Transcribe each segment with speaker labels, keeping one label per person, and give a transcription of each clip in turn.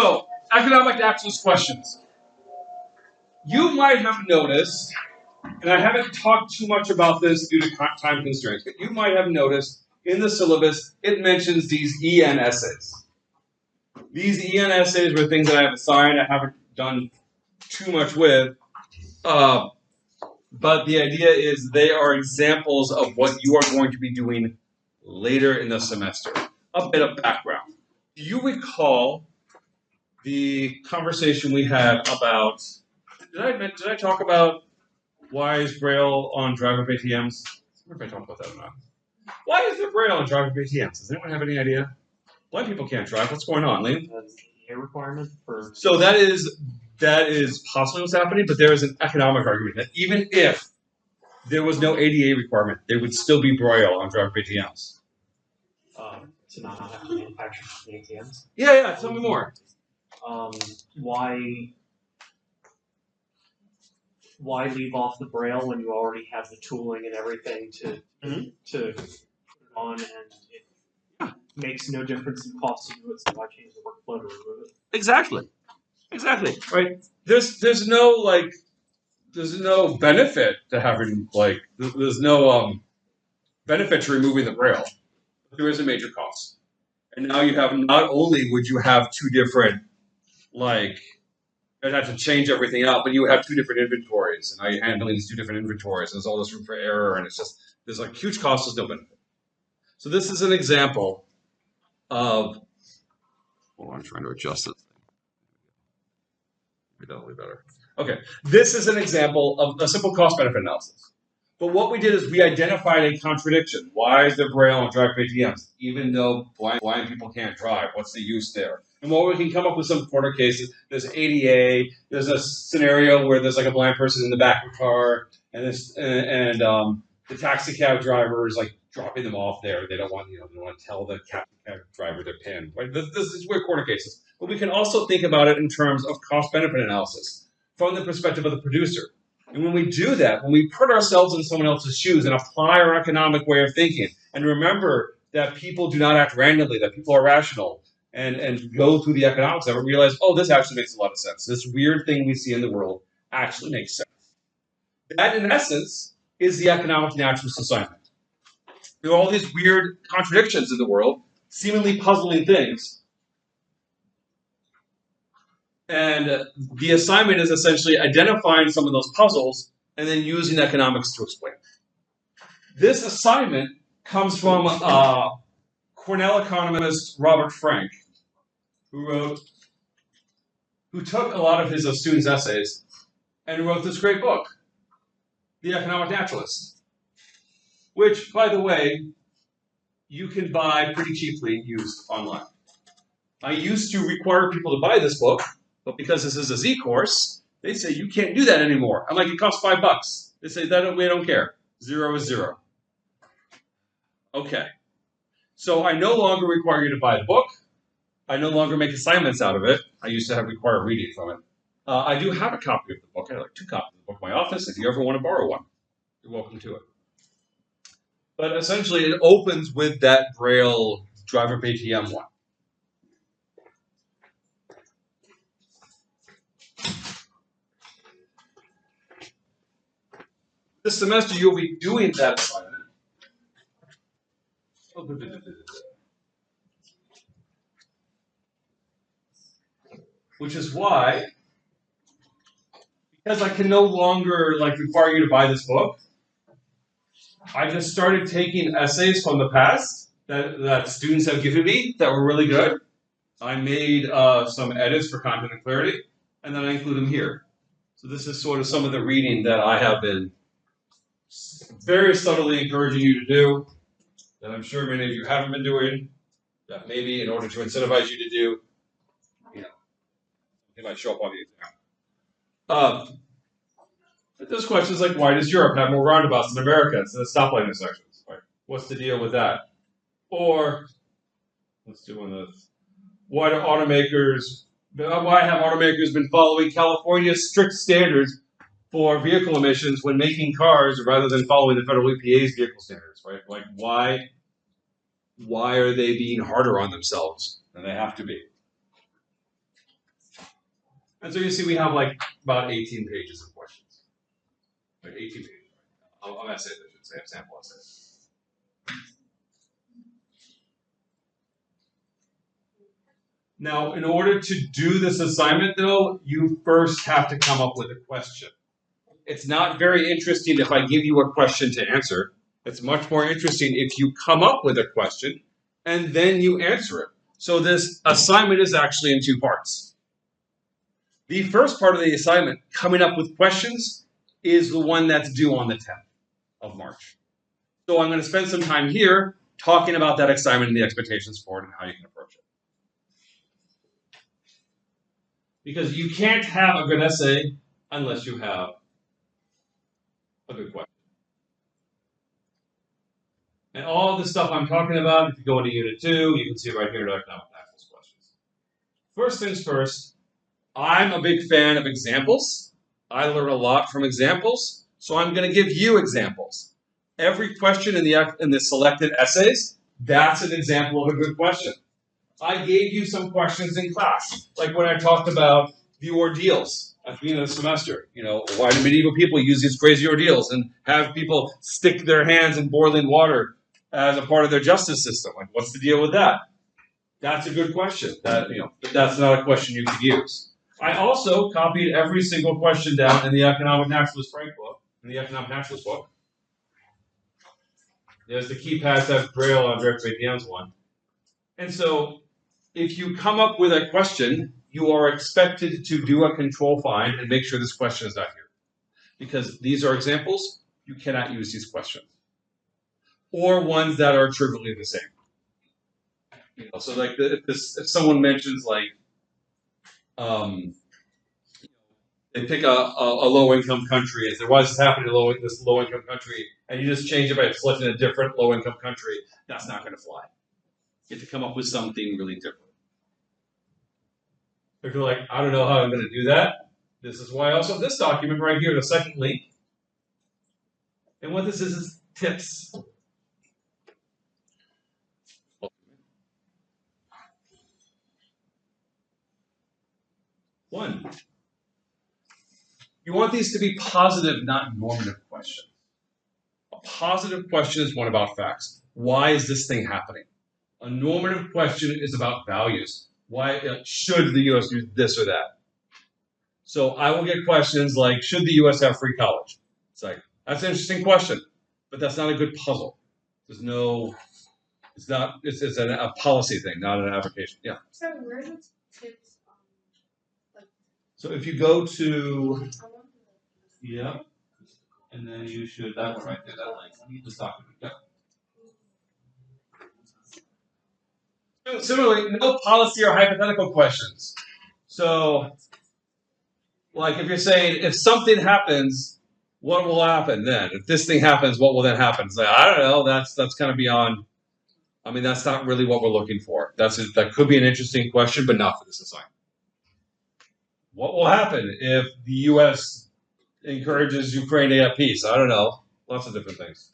Speaker 1: So, economic actions questions. You might have noticed, and I haven't talked too much about this due to time constraints, but you might have noticed in the syllabus it mentions these EN essays. These EN essays were things that I have assigned. I haven't done too much with. But the idea is they are examples of what you are going to be doing later in the semester. A bit of background. Do you recall the conversation we had about, did I talk about why is Braille on driver ATMs? I wonder if I talked about that or not. Why is there Braille on driver ATMs? Does anyone have any idea? Blind people can't drive. What's going on, Liam?
Speaker 2: That's the ADA requirement for.
Speaker 1: So that is possibly what's happening, but there is an economic argument that even if there was no ADA requirement, there would still be Braille on driver ATMs.
Speaker 2: To not have to manufacture the ATMs.
Speaker 1: Yeah. Tell me more.
Speaker 2: Why leave off the Braille when you already have the tooling and everything to put it on, and it makes no difference in cost to do it, so why change the workflow to remove it?
Speaker 1: Exactly. Right. There's no benefit to having there's no benefit to removing the Braille. There is a major cost. And now you have, not only would you have two different, you'd have to change everything out, but you would have two different inventories. And now you're handling these two different inventories. And there's all this room for error. And it's just, there's huge cost, there's no benefit. So this is an example of, hold on, I'm trying to adjust this. Maybe that'll be better. Okay, this is an example of a simple cost-benefit analysis. But what we did is we identified a contradiction. Why is there Braille on drive ATMs? Even though blind people can't drive, what's the use there? And while we can come up with some corner cases, there's ADA, there's a scenario where there's a blind person in the back of a car, and the taxi cab driver is dropping them off there. They don't want to tell the cab driver their PIN. Right? This is weird corner cases. But we can also think about it in terms of cost-benefit analysis from the perspective of the producer. And when we do that, when we put ourselves in someone else's shoes and apply our economic way of thinking, and remember that people do not act randomly, that people are rational, and go through the economics of it, realize, oh, this actually makes a lot of sense. This weird thing we see in the world actually makes sense. That, in essence, is the economic naturalist assignment. There are all these weird contradictions in the world, seemingly puzzling things. And the assignment is essentially identifying some of those puzzles and then using economics to explain. This assignment comes from Cornell economist Robert Frank, who took a lot of his students' essays and wrote this great book, The Economic Naturalist, which, by the way, you can buy pretty cheaply used online. I used to require people to buy this book, but because this is a Z course, they say you can't do that anymore. I'm like, it costs $5. They say we don't care. 0 is 0. Okay. So I no longer require you to buy the book. I no longer make assignments out of it. I used to have required reading from it. I do have a copy of the book. I have 2 copies of the book in my office. If you ever want to borrow one, you're welcome to it. But essentially, it opens with that Braille driver ATM one. This semester, you'll be doing that assignment. Which is why, because I can no longer require you to buy this book, I just started taking essays from the past that students have given me that were really good. I made some edits for content and clarity, and then I include them here. So this is sort of some of the reading that I have been very subtly encouraging you to do, that I'm sure many of you haven't been doing, that maybe in order to incentivize you to do, it might show up on the exam. There's questions like, why does Europe have more roundabouts than America instead of stoplight intersections? Right? What's the deal with that? Or, let's do one of those. Why have automakers been following California's strict standards for vehicle emissions when making cars rather than following the federal EPA's vehicle standards, right? Why are they being harder on themselves than they have to be? And so you see we have like about 18 pages of questions. Like 18 pages. Of essays, I should say, of sample essays. Now, in order to do this assignment, though, you first have to come up with a question. It's not very interesting if I give you a question to answer. It's much more interesting if you come up with a question and then you answer it. So this assignment is actually in two parts. The first part of the assignment, coming up with questions, is the one that's due on the 10th of March. So I'm going to spend some time here talking about that assignment and the expectations for it and how you can approach it. Because you can't have a good essay unless you have a good question. And all the stuff I'm talking about, if you go into Unit 2, you can see right here in Economic Naturalist questions. First things first, I'm a big fan of examples. I learn a lot from examples, so I'm going to give you examples. Every question in the selected essays, that's an example of a good question. I gave you some questions in class, like when I talked about the ordeals at the beginning of the semester. You know, why do medieval people use these crazy ordeals and have people stick their hands in boiling water as a part of their justice system? Like, what's the deal with that? That's a good question. That, you know, that's not a question you could use. I also copied every single question down in the Economic Naturalist Frank book, in the Economic Naturalist book. There's the keypad that Braille on Rick Dian's one. And so if you come up with a question, you are expected to do a control find and make sure this question is not here. Because these are examples, you cannot use these questions. Or ones that are trivially the same. You know, so like if someone mentions like, they pick a low-income country, as there was happening in this low-income country, and you just change it by selecting a different low-income country, that's not going to fly. You have to come up with something really different. If you're like, I don't know how I'm going to do that, this is why also this document right here, the second link. And what this is tips. One, you want these to be positive, not normative questions. A positive question is one about facts. Why is this thing happening? A normative question is about values. Why should the U.S. do this or that? So I will get questions like, should the U.S. have free college? It's like, that's an interesting question, but that's not a good puzzle. There's no, it's not, it's a policy thing, not an application. Yeah.
Speaker 3: So where are the tips on?
Speaker 1: So if you go to, yeah, and then you should, that one right there, that link, this document, yeah. Similarly, no policy or hypothetical questions. So, like if you're saying, if something happens, what will happen then? If this thing happens, what will then happen? It's like, I don't know, that's kind of beyond, I mean, that's not really what we're looking for. That could be an interesting question, but not for this assignment. What will happen if the U.S. encourages Ukraine to have peace? I don't know. Lots of different things.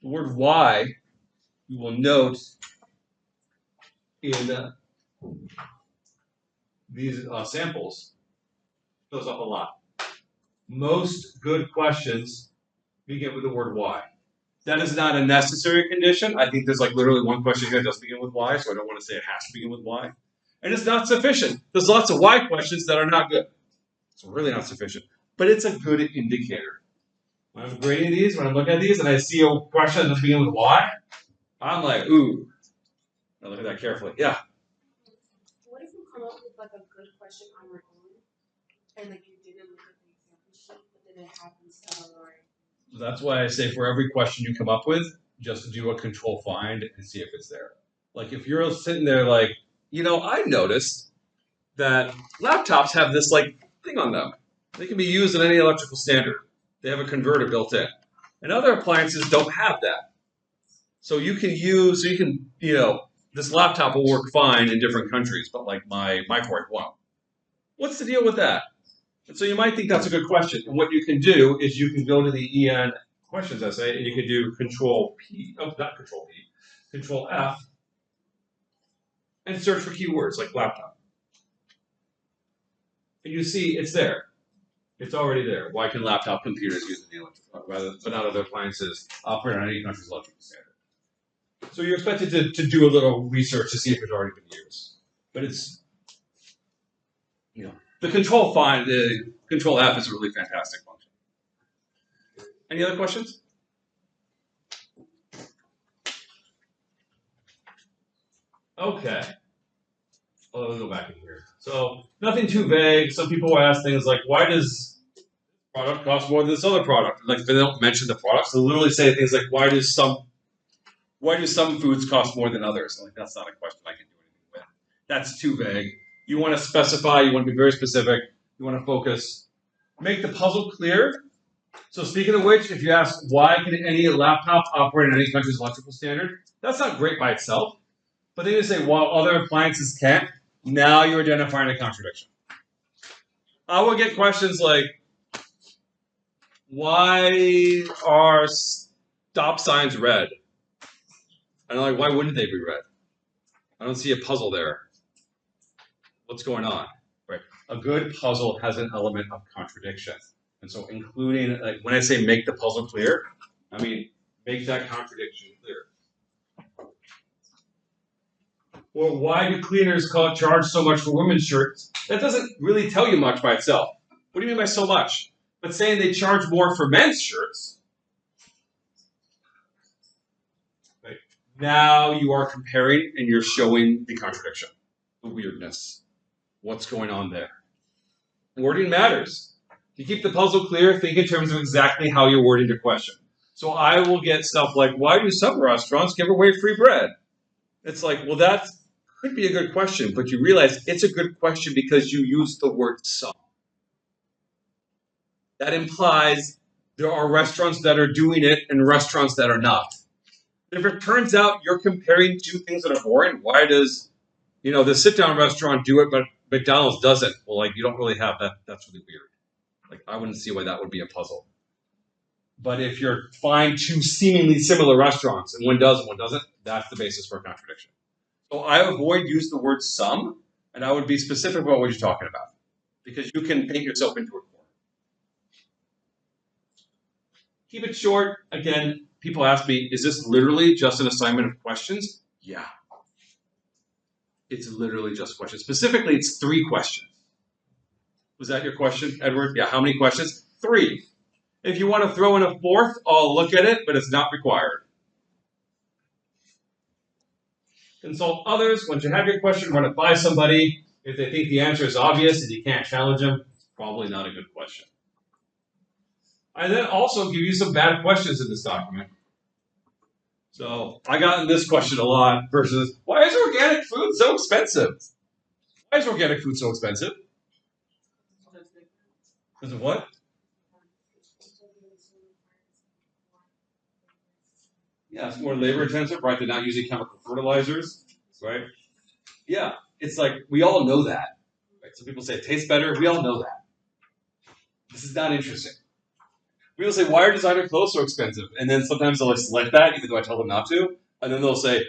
Speaker 1: The word why, you will note in these samples, shows up a lot. Most good questions begin with the word why. That is not a necessary condition. I think there's like literally one question here that does begin with why, so I don't want to say it has to begin with why. And it's not sufficient. There's lots of why questions that are not good. It's really not sufficient. But it's a good indicator. When I'm grading these, when I'm looking at these, and I see a question that's beginning with why, I'm like, ooh. Now look at that carefully. Yeah.
Speaker 3: What if you come up with like a good question on your own, and like you didn't look at the example sheet, but then it happens down the line?
Speaker 1: So that's why I say for every question you come up with, just do a control find and see if it's there. Like if you're sitting there like, you know, I noticed that laptops have this like thing on them. They can be used in any electrical standard. They have a converter built in. And other appliances don't have that. So you can use, you know, this laptop will work fine in different countries, but like my microwave won't. What's the deal with that? And so you might think that's a good question. And what you can do is you can go to the EN questions essay and you can do Control P, oh, not Control P, Control F, and search for keywords like laptop. And you see it's there. It's already there. Why can laptop computers use the electric but not other appliances operate on any country's electrical standard? So you're expected to do a little research to see if it's already been used. But it's, the the control F is a really fantastic function. Any other questions? Okay. Well, let's go back in here. So nothing too vague. Some people will ask things like, why does product cost more than this other product? Like they don't mention the products. They literally say things like, why do some foods cost more than others? Like that's not a question I can do anything with. That's too vague. You want to specify, you want to be very specific, you want to focus. Make the puzzle clear. So speaking of which, if you ask why can any laptop operate in any country's electrical standard, that's not great by itself. But then you say, while other appliances can't, now you're identifying a contradiction. I will get questions like, why are stop signs red? And I'm like, why wouldn't they be red? I don't see a puzzle there. What's going on? Right? A good puzzle has an element of contradiction. And so including, like when I say make the puzzle clear, I mean make that contradiction clear. Or why do cleaners charge so much for women's shirts? That doesn't really tell you much by itself. What do you mean by so much? But saying they charge more for men's shirts, right? Now you are comparing and you're showing the contradiction, the weirdness. What's going on there? Wording matters. To keep the puzzle clear, think in terms of exactly how you're wording your question. So I will get stuff like, why do some restaurants give away free bread? It's like, well, that could be a good question, but you realize it's a good question because you use the word some. That implies there are restaurants that are doing it and restaurants that are not. If it turns out you're comparing two things that are boring, why does, the sit-down restaurant do it, but McDonald's doesn't? Well, like, you don't really have that. That's really weird. Like, I wouldn't see why that would be a puzzle. But if you're find two seemingly similar restaurants and one does and one doesn't, that's the basis for a contradiction. So I avoid use the word some, and I would be specific about what you're talking about, because you can paint yourself into a corner. Keep it short. Again, people ask me, is this literally just an assignment of questions? Yeah. It's literally just questions. Specifically, it's 3 questions. Was that your question, Edward? Yeah, how many questions? 3. If you want to throw in a 4th, I'll look at it, but it's not required. Consult others. Once you have your question, run it by somebody. If they think the answer is obvious and you can't challenge them, probably not a good question. I then also give you some bad questions in this document. So I got this question a lot versus, why is organic food so expensive? Why is organic food so expensive? Because of what? Yeah, it's more labor intensive, right? They're not using chemical fertilizers, right? Yeah, it's like, we all know that. Right? Some people say it tastes better. We all know that. This is not interesting. People say, why are designer clothes so expensive? And then sometimes they'll select that, even though I tell them not to. And then they'll say,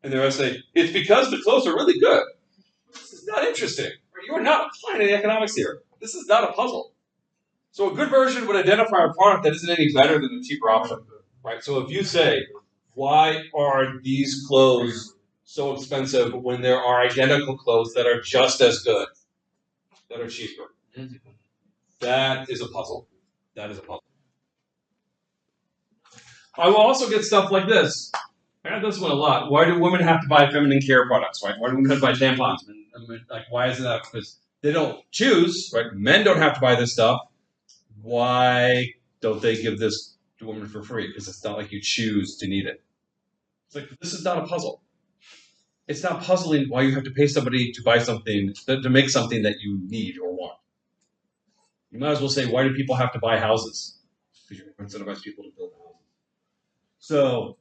Speaker 1: it's because the clothes are really good. This is not interesting. You are not applying any economics here. This is not a puzzle. So a good version would identify a product that isn't any better than a cheaper option, right? So if you say, why are these clothes so expensive when there are identical clothes that are just as good, that are cheaper? That is a puzzle. That is a puzzle. I will also get stuff like this. I got this one a lot. Why do women have to buy feminine care products, right? Why do women have to buy tampons? Like, why is that? Because they don't choose, right? Men don't have to buy this stuff. Why don't they give this to women for free? Because it's not like you choose to need it. It's like, this is not a puzzle. It's not puzzling why you have to pay somebody to buy something, to make something that you need or want. You might as well say, why do people have to buy houses? Because you're incentivizing people to build houses. So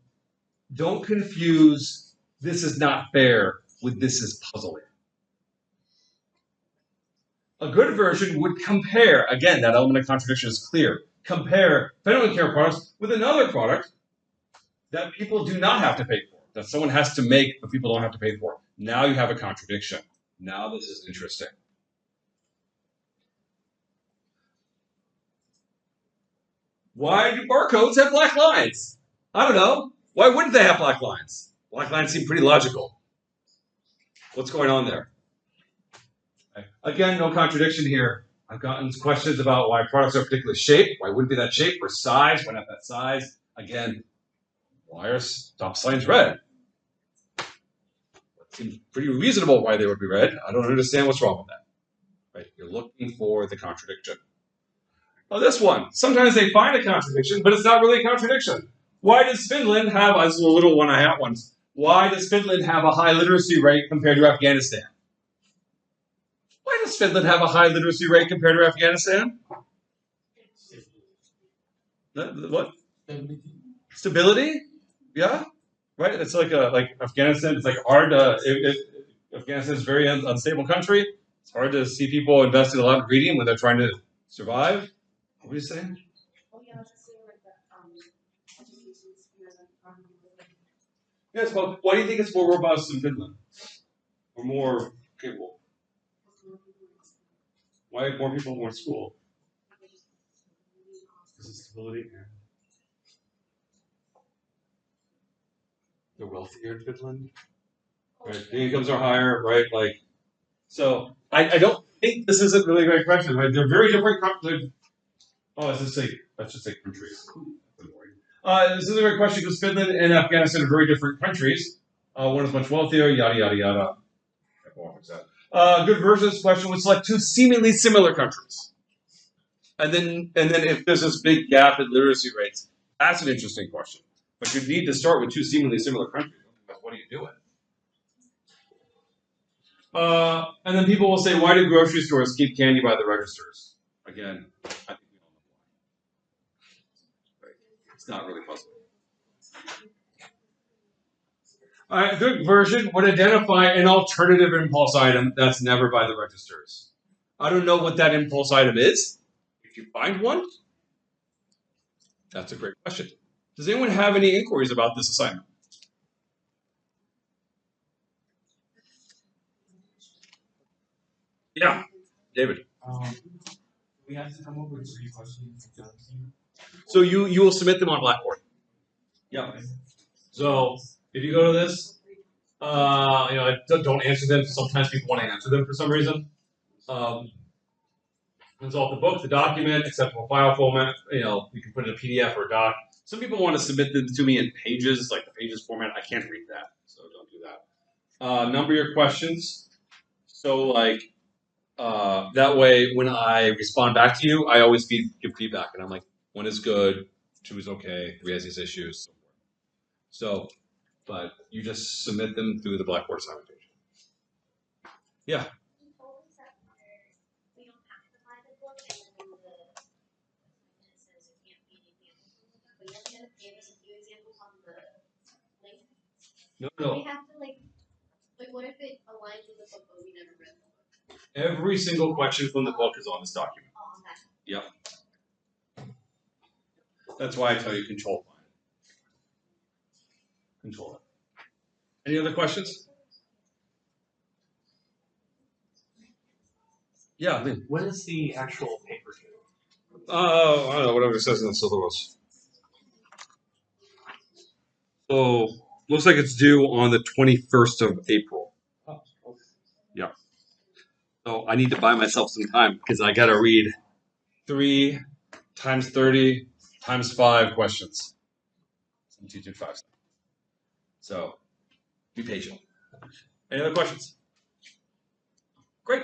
Speaker 1: don't confuse this is not fair with this is puzzling. A good version would compare, again, that element of contradiction is clear, compare feminine care products with another product that people do not have to pay for, that someone has to make but people don't have to pay for. Now you have a contradiction. Now this is interesting. Why do barcodes have black lines? I don't know. Why wouldn't they have black lines? Black lines seem pretty logical. What's going on there? Okay. Again, no contradiction here. I've gotten questions about why products are particularly shaped. Why wouldn't be that shape? Or size? Why not that size? Again, why are stop signs red? It seems pretty reasonable why they would be red. I don't understand what's wrong with that. Right? You're looking for the contradiction. Oh, this one. Sometimes they find a contradiction, but it's not really a contradiction. Why does Finland have, this is a little one I have once, why does Finland have a high literacy rate compared to Afghanistan? Why does Finland have a high literacy rate compared to Afghanistan? What? Stability? Yeah? Right? It's like Afghanistan, it's like hard Afghanistan is a very unstable country. It's hard to see people invest in a lot of reading when they're trying to survive. What are you saying?
Speaker 3: Oh yeah, I was just saying like the education spheres like
Speaker 1: Yes, well, why do you think it's more robust in Finland? Or more capable? Why have more people more in school? Because of stability. Yeah. They're wealthier in Finland. Right. The incomes are higher, right? Like, so I don't think this is a really great question, right? They're very different. Let's just say countries. This is a great question because Finland and Afghanistan are very different countries. One is much wealthier, yada yada yada. Good version of this question would select two seemingly similar countries, and then if there's this big gap in literacy rates, that's an interesting question. But you need to start with two seemingly similar countries. What are you doing? And then people will say, why do grocery stores keep candy by the registers? Again, I think we all know why. Right. It's not really puzzling. A good version would identify an alternative impulse item that's never by the registers. I don't know what that impulse item is. If you find one, that's a great question. Does anyone have any inquiries about this assignment? Yeah, David.
Speaker 4: We have to come up with 3 questions.
Speaker 1: So you will submit them on Blackboard. Yeah. So if you go to this, don't answer them. Sometimes people want to answer them for some reason. Resolve the book, the document, acceptable file format. You can put it in a PDF or a doc. Some people want to submit them to me in pages, like the pages format. I can't read that, so don't do that. Number your questions. So that way, when I respond back to you, I always give feedback, and I'm like, 1 is good, 2 is okay, 3 has these issues. So, but you just submit them through the Blackboard assignment page. Yeah. No.
Speaker 3: We have to like what if it aligns with the book but we never read the book?
Speaker 1: Every single question from the book is on this document.
Speaker 3: Oh, on that.
Speaker 1: Yep. That's why I tell you control find. Control it. Any other questions? Yeah, Lynn.
Speaker 2: When is the actual paper due?
Speaker 1: I don't know, whatever it says in the syllabus. So, looks like it's due on the 21st of April.
Speaker 2: Oh, okay.
Speaker 1: Yeah. So I need to buy myself some time because I got to read 3 times 30 times 5 questions. I'm teaching 5. So be patient. Any other questions? Great.